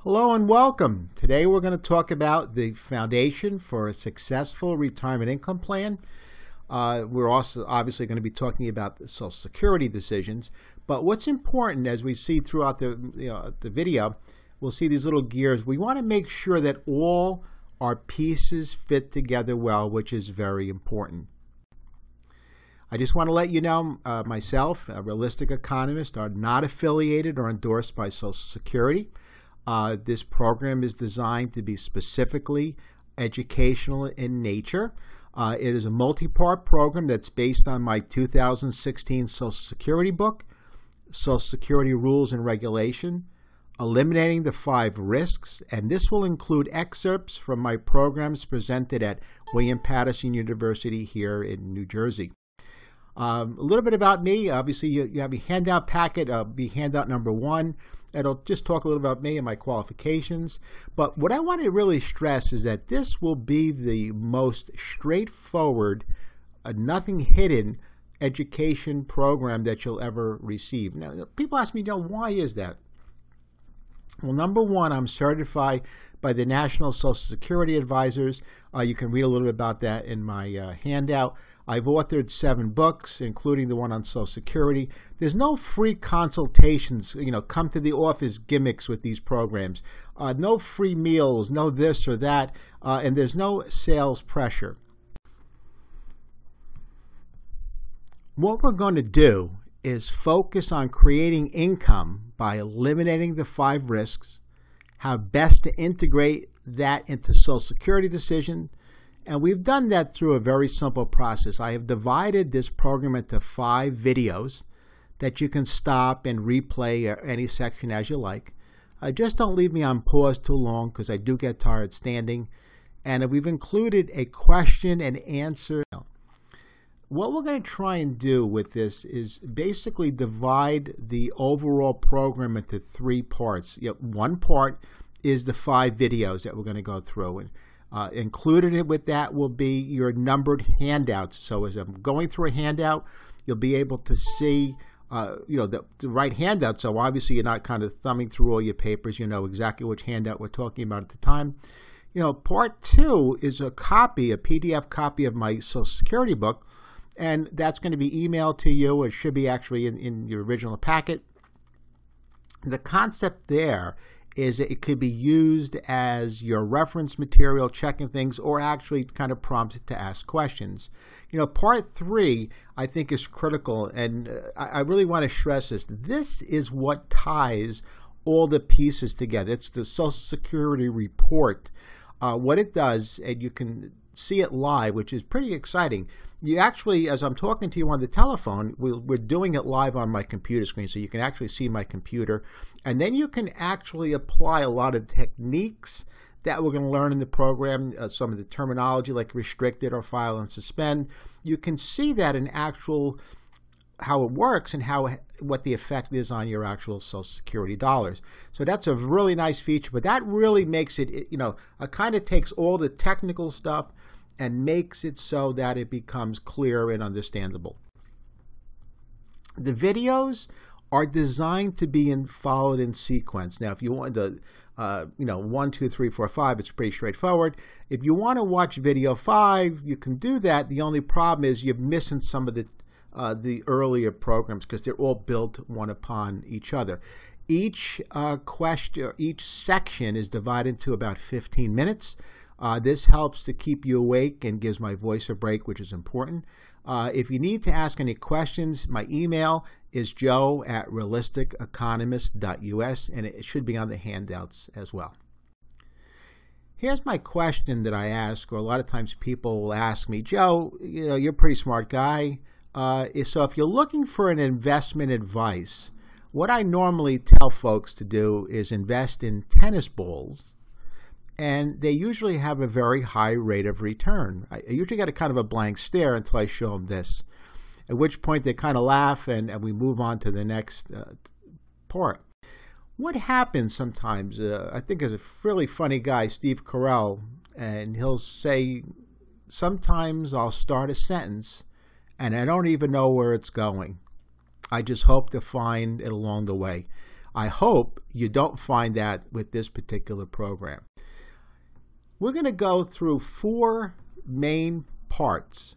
Hello and welcome. Today we're going to talk about the foundation for a successful retirement income plan. We're also obviously going to be talking about the Social Security decisions. But what's important, as we see throughout the video, we'll see these little gears. We want to make sure that all our pieces fit together well, which is very important. I just want to let you know, myself, a realistic economist, are not affiliated or endorsed by Social Security. This program is designed to be specifically educational in nature. It is a multi-part program that's based on my 2016 Social Security book, Social Security Rules and Regulation, Eliminating the 5 Risks, and this will include excerpts from my programs presented at William Paterson University here in New Jersey. A little bit about me. Obviously, you have a handout packet. Be handout number 1. It'll just talk a little about me and my qualifications. But what I want to really stress is that this will be the most straightforward, nothing hidden education program that you'll ever receive. Now, people ask me, why is that? Well, number 1, I'm certified by the National Social Security Advisors. You can read a little bit about that in my handout. I've authored 7 books, including the one on Social Security. There's no free consultations, come to the office gimmicks with these programs. No free meals, no this or that, and there's no sales pressure. What we're going to do is focus on creating income by eliminating the 5 risks, how best to integrate that into Social Security decision. And we've done that through a very simple process. I have divided this program into 5 videos that you can stop and replay any section as you like. Just don't leave me on pause too long because I do get tired standing. And we've included a question and answer. What we're going to try and do with this is basically divide the overall program into 3 parts. One part is the 5 videos that we're going to go through. And included with that will be your numbered handouts. So as I'm going through a handout, you'll be able to see the right handout. So obviously you're not kind of thumbing through all your papers. You know exactly which handout we're talking about at the time. Part 2 is a PDF copy of my Social Security book, and that's going to be emailed to you. It should be actually in your original packet. The concept there is that it could be used as your reference material, checking things, or actually kind of prompted to ask questions. Part 3, I think, is critical, and I really want to stress this. This is what ties all the pieces together. It's the Social Security report. What it does, and you can see it live, which is pretty exciting. You actually, as I'm talking to you on the telephone, we're doing it live on my computer screen, so you can actually see my computer. And then you can actually apply a lot of techniques that we're going to learn in the program, some of the terminology like restricted or file and suspend. You can see that in actual how it works and what the effect is on your actual Social Security dollars. So that's a really nice feature, but that really makes it, it kind of takes all the technical stuff and makes it so that it becomes clear and understandable. The videos are designed to be followed in sequence. Now, if you want to, 1, 2, 3, 4, 5, it's pretty straightforward. If you want to watch video 5, you can do that. The only problem is you're missing some of the earlier programs because they're all built one upon each other. Each section is divided into about 15 minutes. This helps to keep you awake and gives my voice a break, which is important. If you need to ask any questions, my email is joe@realisticeconomist.us, and it should be on the handouts as well. Here's my question that I ask, or a lot of times people will ask me, Joe, you're a pretty smart guy. So if you're looking for an investment advice, what I normally tell folks to do is invest in tennis balls, and they usually have a very high rate of return. I usually get a kind of a blank stare until I show them this, at which point they kind of laugh and we move on to the next part. What happens sometimes, I think there's a really funny guy, Steve Carell, and he'll say, sometimes I'll start a sentence and I don't even know where it's going. I just hope to find it along the way. I hope you don't find that with this particular program. We're going to go through 4 main parts.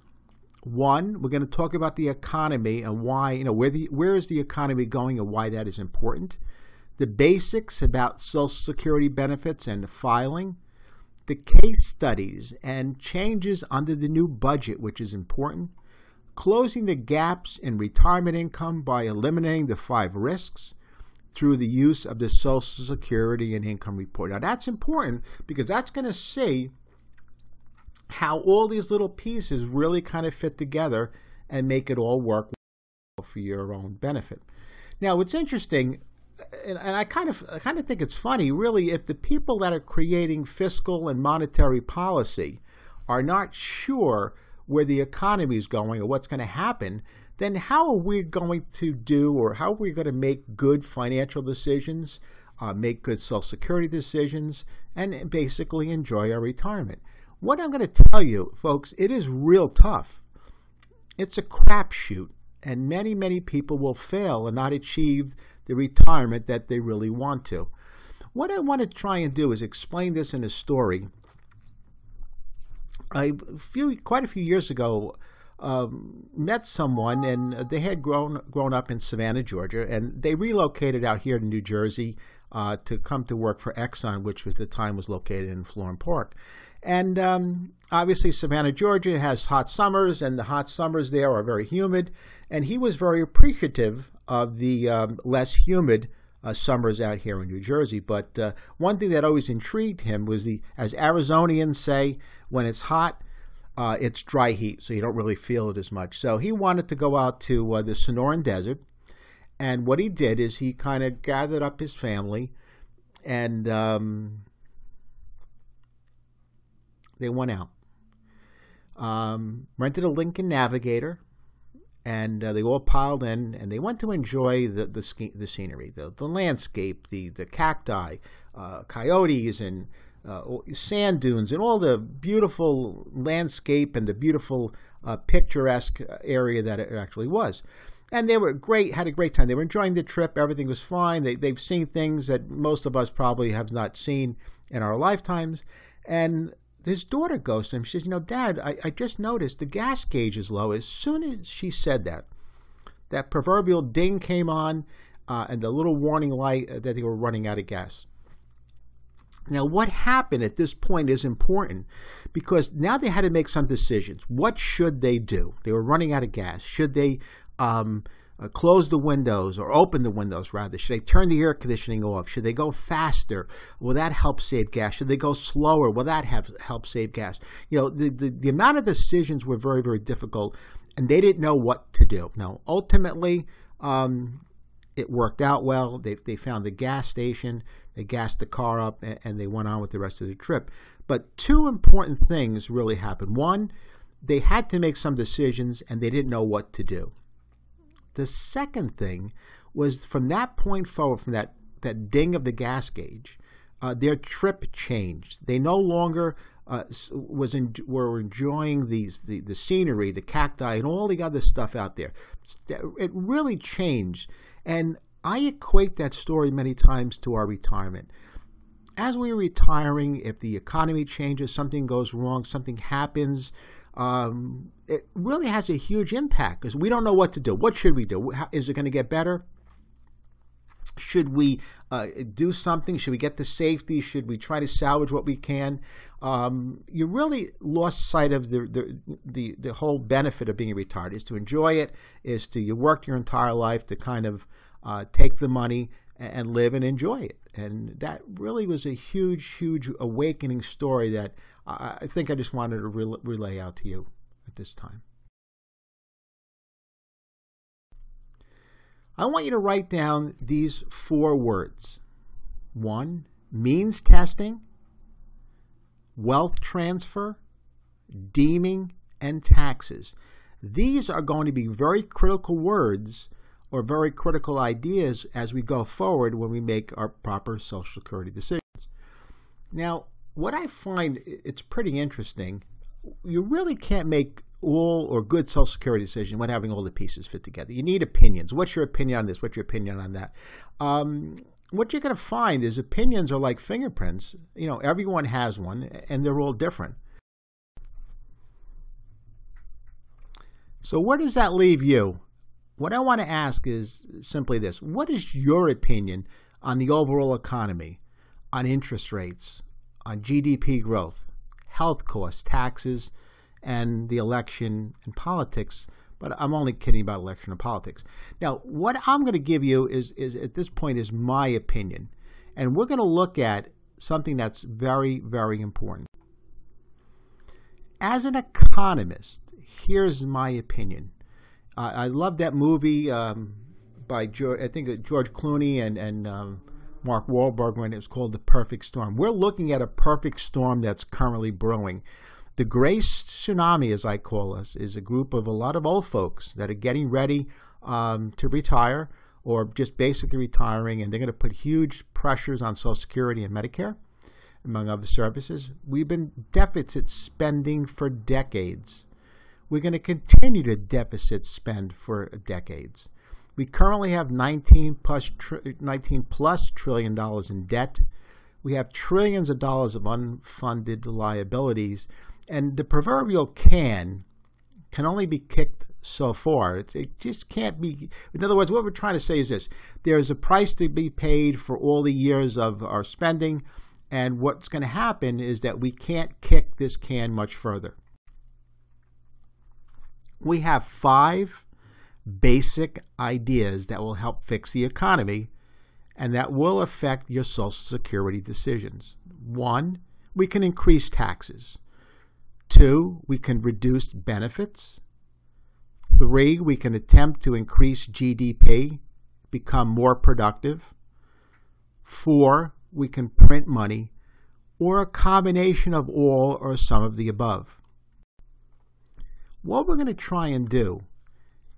One, we're going to talk about the economy and why, where is the economy going and why that is important. The basics about Social Security benefits and the filing. The case studies and changes under the new budget, which is important. Closing the gaps in retirement income by eliminating the 5 risks through the use of the Social Security and income report. Now that's important because that's going to see how all these little pieces really kind of fit together and make it all work for your own benefit. Now what's interesting, and I kind of think it's funny, really, if the people that are creating fiscal and monetary policy are not sure where the economy is going or what's going to happen, then how are we going to do, or how are we going to make good financial decisions, make good Social Security decisions, and basically enjoy our retirement? What I'm going to tell you, folks, it is real tough. It's a crapshoot, and many, many people will fail and not achieve the retirement that they really want to. What I want to try and do is explain this in a story. Quite a few years ago, met someone, and they had grown up in Savannah, Georgia, and they relocated out here to New Jersey to come to work for Exxon, which at the time was located in Florham Park. And obviously Savannah, Georgia has hot summers, and the hot summers there are very humid, and he was very appreciative of the less humid summers out here in New Jersey. But one thing that always intrigued him was as Arizonians say, when it's hot, it's dry heat, so you don't really feel it as much. So he wanted to go out to the Sonoran Desert, and what he did is he kind of gathered up his family, and they went out. Rented a Lincoln Navigator, and they all piled in, and they went to enjoy the scenery, the landscape, the cacti, coyotes, and sand dunes, and all the beautiful landscape and the beautiful picturesque area that it actually was. And they were had a great time. They were enjoying the trip. Everything was fine. They've seen things that most of us probably have not seen in our lifetimes. And his daughter goes to him. She says, Dad, I just noticed the gas gauge is low. As soon as she said that proverbial ding came on, and the little warning light that they were running out of gas. Now, what happened at this point is important because now they had to make some decisions. What should they do? They were running out of gas. Should they close the windows, or open the windows rather? Should they turn the air conditioning off? Should they go faster? Will that help save gas? Should they go slower? Will that help save gas? The amount of decisions were very, very difficult, and they didn't know what to do. Now, ultimately, it worked out well. They found the gas station, they gassed the car up, and they went on with the rest of the trip. But 2 important things really happened. One, they had to make some decisions, and they didn't know what to do. The second thing was, from that point forward, from that ding of the gas gauge, their trip changed. They no longer were enjoying the scenery, the cacti, and all the other stuff out there. It really changed. And I equate that story many times to our retirement. As we're retiring, if the economy changes, something goes wrong, something happens, it really has a huge impact because we don't know what to do. What should we do? Is it going to get better? Should we do something? Should we get the safety? Should we try to salvage what we can? You really lost sight of the whole benefit of being retired. Is to enjoy it. Is to you worked your entire life to kind of take the money and live and enjoy it. And that really was a huge, huge awakening story that I think I just wanted to relay out to you at this time. I want you to write down these 4 words. 1, means testing, wealth transfer, deeming, and taxes. These are going to be very critical words or very critical ideas as we go forward when we make our proper Social Security decisions. Now, what I find it's pretty interesting, you really can't make all or good Social Security decision when having all the pieces fit together. You need opinions. What's your opinion on this? What's your opinion on that? What you're going to find is opinions are like fingerprints. Everyone has one, and they're all different. So where does that leave you? What I want to ask is simply this. What is your opinion on the overall economy, on interest rates, on GDP growth, health costs, taxes, and the election and politics? But I'm only kidding about election and politics. Now, what I'm going to give you is at this point is my opinion. And we're going to look at something that's very, very important. As an economist, here's my opinion. I love that movie by George Clooney and Mark Wahlberg when it was called The Perfect Storm. We're looking at a perfect storm that's currently brewing. The Grace Tsunami, as I call us, is a group of a lot of old folks that are getting ready to retire or just basically retiring, and they're going to put huge pressures on Social Security and Medicare, among other services. We've been deficit spending for decades. We're going to continue to deficit spend for decades. We currently have $19 plus trillion in debt. We have trillions of dollars of unfunded liabilities. And the proverbial can only be kicked so far. It just can't be. In other words, what we're trying to say is this. There's a price to be paid for all the years of our spending. And what's going to happen is that we can't kick this can much further. We have 5 basic ideas that will help fix the economy and that will affect your Social Security decisions. 1, we can increase taxes. 2, we can reduce benefits. 3, we can attempt to increase GDP, become more productive. 4, we can print money, or a combination of all or some of the above. What we're going to try and do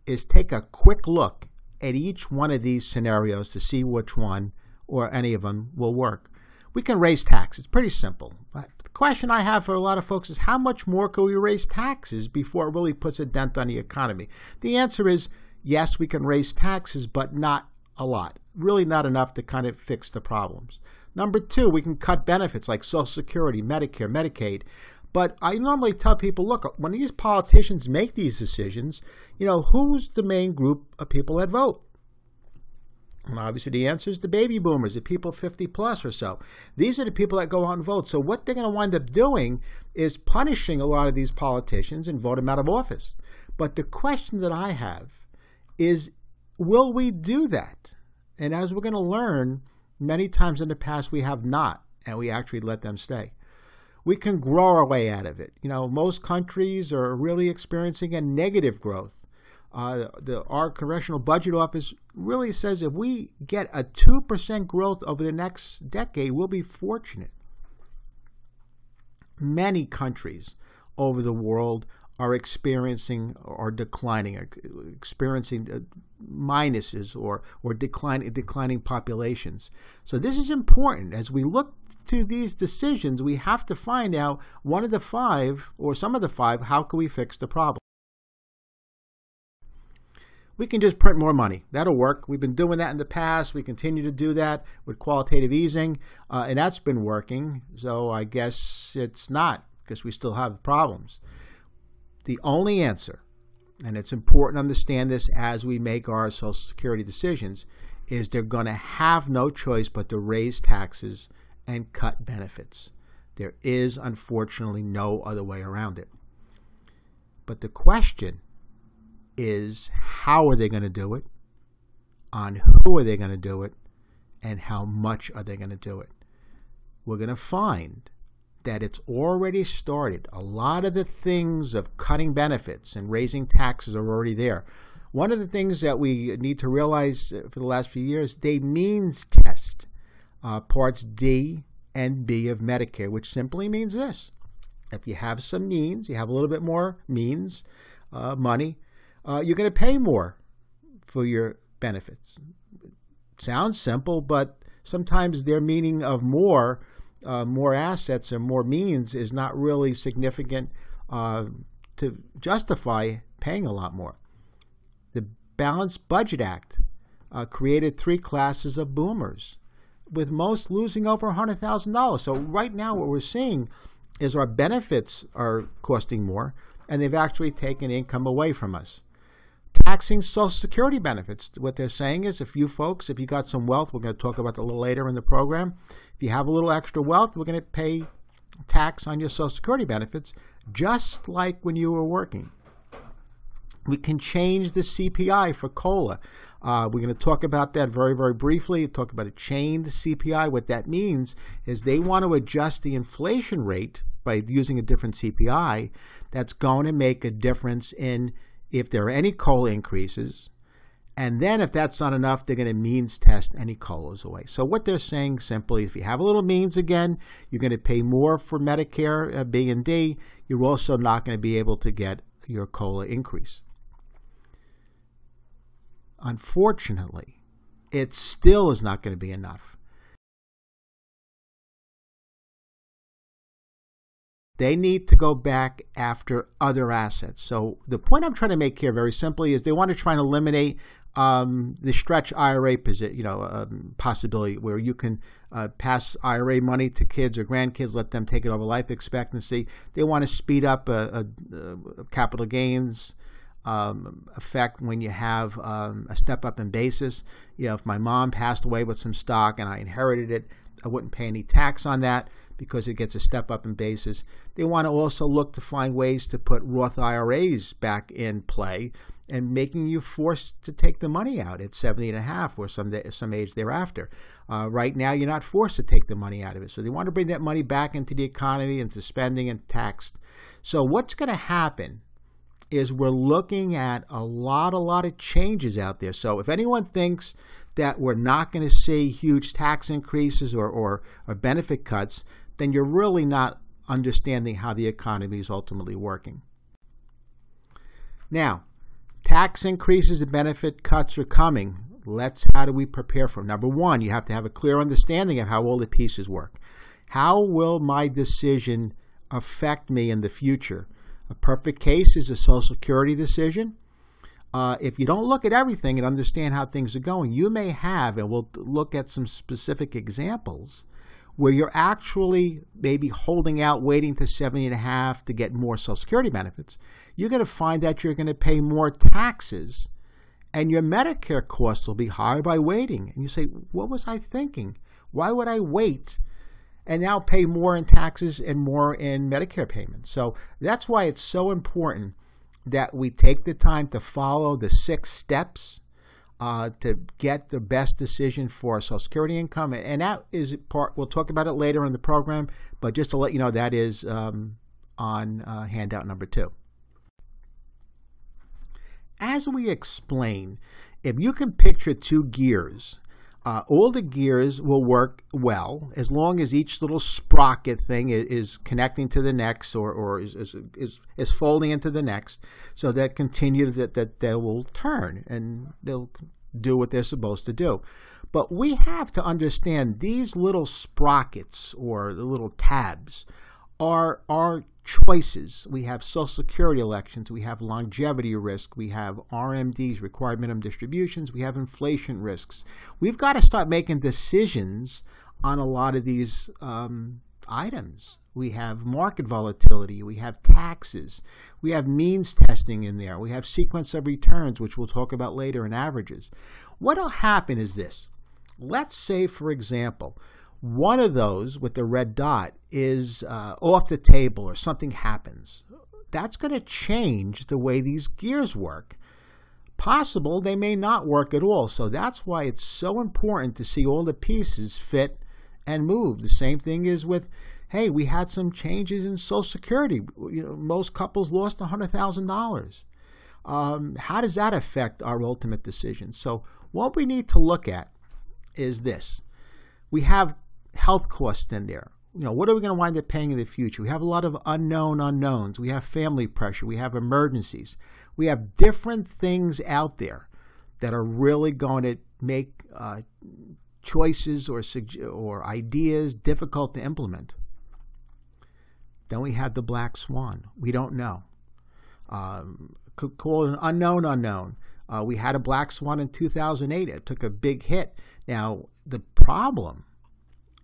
is take a quick look at each one of these scenarios to see which one or any of them will work. We can raise taxes. Pretty simple. But the question I have for a lot of folks is how much more can we raise taxes before it really puts a dent on the economy? The answer is yes, we can raise taxes, but not a lot. Really not enough to kind of fix the problems. Number 2, we can cut benefits like Social Security, Medicare, Medicaid. But I normally tell people, look, when these politicians make these decisions, who's the main group of people that vote? And obviously the answer is the baby boomers, the people 50 plus or so. These are the people that go out and vote. So what they're going to wind up doing is punishing a lot of these politicians and vote them out of office. But the question that I have is, will we do that? And as we're going to learn, many times in the past we have not, and we actually let them stay. We can grow our way out of it. Most countries are really experiencing a negative growth. Our Congressional Budget Office really says if we get a 2% growth over the next decade, we'll be fortunate. Many countries over the world are experiencing or declining, experiencing minuses or declining populations. So this is important. As we look to these decisions, we have to find out one of the 5 or some of the 5, how can we fix the problem? We can just print more money. That'll work. We've been doing that in the past. We continue to do that with quantitative easing, and that's been working. So I guess it's not, because we still have problems. The only answer, and it's important to understand this as we make our Social Security decisions, is they're going to have no choice but to raise taxes and cut benefits. There is, unfortunately, no other way around it. But the question is, how are they going to do it? On who are they going to do it? And how much are they going to do it? We're going to find that it's already started. A lot of the things of cutting benefits and raising taxes are already there. One of the things that we need to realize for the last few years, they means test Parts D and B of Medicare, which simply means this. If you have some means, you have a little bit more means, money, you're going to pay more for your benefits. Sounds simple, but sometimes their meaning of more assets and more means is not really significant to justify paying a lot more. The Balanced Budget Act created 3 classes of boomers, with most losing over $100,000. So right now what we're seeing is our benefits are costing more, and they've actually taken income away from us. Taxing Social Security benefits. What they're saying is if you got some wealth, we're going to talk about that a little later in the program, if you have a little extra wealth, we're going to pay tax on your Social Security benefits, just like when you were working. We can change the CPI for COLA. We're going to talk about that very, very briefly. Talk about a chained CPI. What that means is they want to adjust the inflation rate by using a different CPI. That's going to make a difference in if there are any COLA increases. And then if that's not enough, they're going to means test any COLAs away. So what they're saying simply, if you have a little means again, you're going to pay more for Medicare B and D. You're also not going to be able to get your COLA increase. Unfortunately, it still is not going to be enough. They need to go back after other assets. So the point I'm trying to make here very simply is they want to try and eliminate the stretch IRA possibility where you can pass IRA money to kids or grandkids, let them take it over life expectancy. They want to speed up a capital gains effect when you have a step up in basis. If my mom passed away with some stock and I inherited it, I wouldn't pay any tax on that because it gets a step up in basis. They want to also look to find ways to put Roth IRAs back in play and making you forced to take the money out at 70 and a half or some age thereafter. Right now, you're not forced to take the money out of it. So they want to bring that money back into the economy, into spending and taxed. So what's going to happen is we're looking at a lot of changes out there. So if anyone thinks that we're not going to see huge tax increases or benefit cuts, then you're really not understanding how the economy is ultimately working. Now, tax increases and benefit cuts are coming. How do we prepare for them? Number one, you have to have a clear understanding of how all the pieces work. How will my decision affect me in the future? A perfect case is a Social Security decision. If you don't look at everything and understand how things are going, you may have, and we'll look at some specific examples, where you're actually maybe holding out, waiting to 70 and a half to get more Social Security benefits. You're going to find that you're going to pay more taxes, and your Medicare costs will be higher by waiting. And you say, what was I thinking? Why would I wait and now pay more in taxes and more in Medicare payments? So that's why it's so important that we take the time to follow the 6 steps to get the best decision for our Social Security income. And that is part, we'll talk about it later in the program, but just to let you know, that is on handout number 2. As we explain, if you can picture 2 gears, all the gears will work well as long as each little sprocket thing is connecting to the next or is folding into the next, so that that they will turn and they'll do what they're supposed to do. But we have to understand these little sprockets or the little tabs are our choices. We have Social Security elections, we have longevity risk, we have RMDs, required minimum distributions, we have inflation risks. We've got to start making decisions on a lot of these items. We have market volatility, we have taxes, we have means testing in there, we have sequence of returns, which we'll talk about later, in averages. What will happen is this. Let's say, for example, one of those with the red dot is off the table or something happens. That's going to change the way these gears work. Possible they may not work at all. So that's why it's so important to see all the pieces fit and move. The same thing is with, hey, we had some changes in Social Security. Most couples lost $100,000. How does that affect our ultimate decision? So what we need to look at is this. We have health costs in there. What are we going to wind up paying in the future? We have a lot of unknown unknowns. We have family pressure. We have emergencies. We have different things out there that are really going to make choices or ideas difficult to implement. Then we have the black swan. We don't know. Could call it an unknown unknown. We had a black swan in 2008. It took a big hit. Now, the problem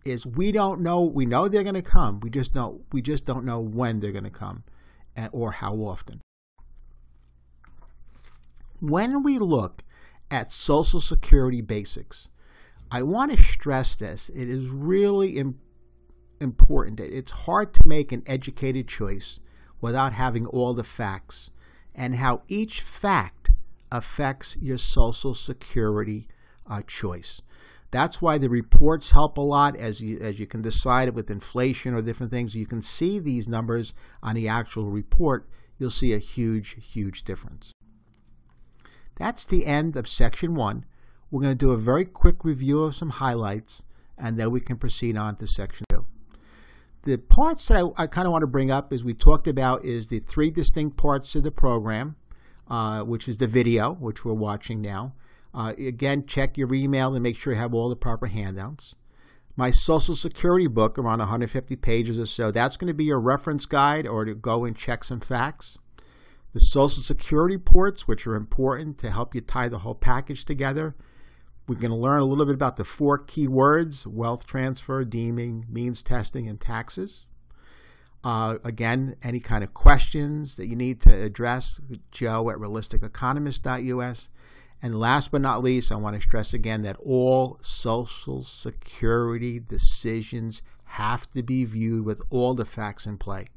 is we don't know. We know they're going to come. We just don't know when they're going to come or how often. When we look at Social Security basics, I want to stress this. It is really important. It's hard to make an educated choice without having all the facts and how each fact affects your Social Security choice. That's why the reports help a lot as you can decide with inflation or different things. You can see these numbers on the actual report. You'll see a huge, huge difference. That's the end of section 1. We're going to do a very quick review of some highlights, and then we can proceed on to section 2. The parts that I kind of want to bring up, as we talked about, is the 3 distinct parts of the program, which is the video, which we're watching now. Again, check your email and make sure you have all the proper handouts. My Social Security book, around 150 pages or so, that's going to be your reference guide or to go and check some facts. The Social Security reports, which are important to help you tie the whole package together. We're going to learn a little bit about the 4 key words: wealth transfer, deeming, means testing, and taxes. Again, any kind of questions that you need to address, joe@realisticeconomist.us. And last but not least, I want to stress again that all Social Security decisions have to be viewed with all the facts in play.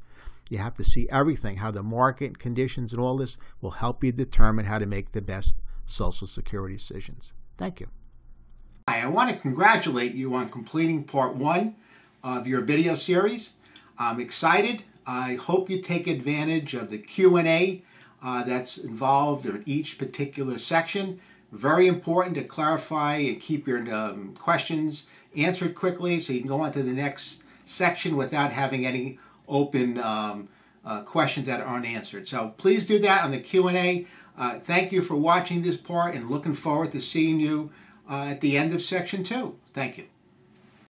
You have to see everything, how the market conditions and all this will help you determine how to make the best Social Security decisions. Thank you. Hi, I want to congratulate you on completing part 1 of your video series. I'm excited. I hope you take advantage of the Q&A that's involved in each particular section. Very important to clarify and keep your questions answered quickly so you can go on to the next section without having any open questions that aren't answered. So please do that on the Q&A. Thank you for watching this part and looking forward to seeing you at the end of section 2. Thank you.